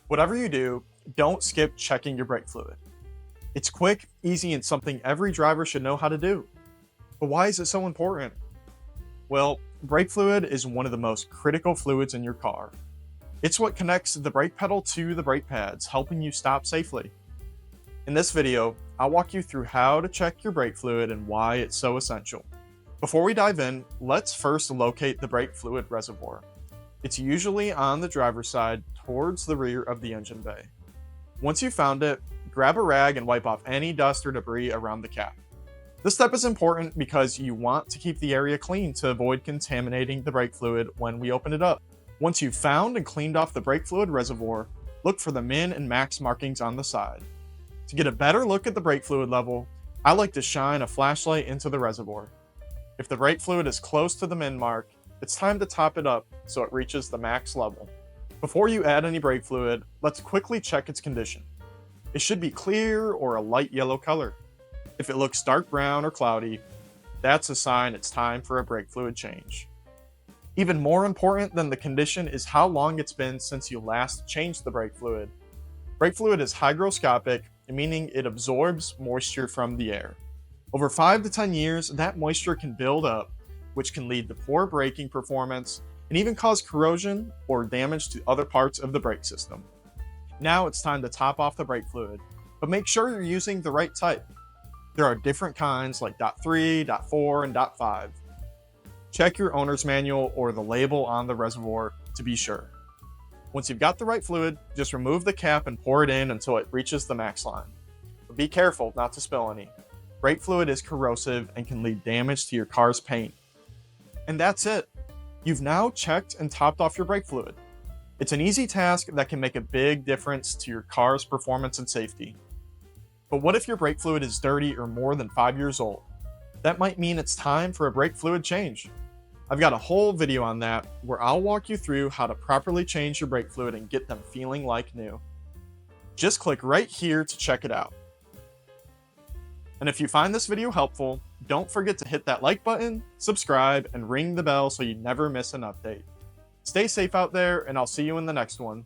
Whatever you do, don't skip checking your brake fluid. It's quick, easy, and something every driver should know how to do. But why is it so important? Well, brake fluid is one of the most critical fluids in your car. It's what connects the brake pedal to the brake pads, helping you stop safely. In this video, I'll walk you through how to check your brake fluid and why it's so essential. Before we dive in, let's first locate the brake fluid reservoir. It's usually on the driver's side towards the rear of the engine bay. Once you've found it, grab a rag and wipe off any dust or debris around the cap. This step is important because you want to keep the area clean to avoid contaminating the brake fluid when we open it up. Once you've found and cleaned off the brake fluid reservoir, look for the min and max markings on the side. To get a better look at the brake fluid level, I like to shine a flashlight into the reservoir. If the brake fluid is close to the min mark, it's time to top it up so it reaches the max level. Before you add any brake fluid, let's quickly check its condition. It should be clear or a light yellow color. If it looks dark brown or cloudy, that's a sign it's time for a brake fluid change. Even more important than the condition is how long it's been since you last changed the brake fluid. Brake fluid is hygroscopic, meaning it absorbs moisture from the air. Over 5 to 10 years, that moisture can build up, which can lead to poor braking performance and even cause corrosion or damage to other parts of the brake system. Now it's time to top off the brake fluid, but make sure you're using the right type. There are different kinds like .3, .4, and .5. Check your owner's manual or the label on the reservoir to be sure. Once you've got the right fluid, just remove the cap and pour it in until it reaches the max line. But be careful not to spill any. Brake fluid is corrosive and can lead damage to your car's paint. And that's it. You've now checked and topped off your brake fluid. It's an easy task that can make a big difference to your car's performance and safety. But what if your brake fluid is dirty or more than 5 years old? That might mean it's time for a brake fluid change. I've got a whole video on that where I'll walk you through how to properly change your brake fluid and get them feeling like new. Just click right here to check it out. And if you find this video helpful, don't forget to hit that like button, subscribe, and ring the bell so you never miss an update. Stay safe out there, and I'll see you in the next one.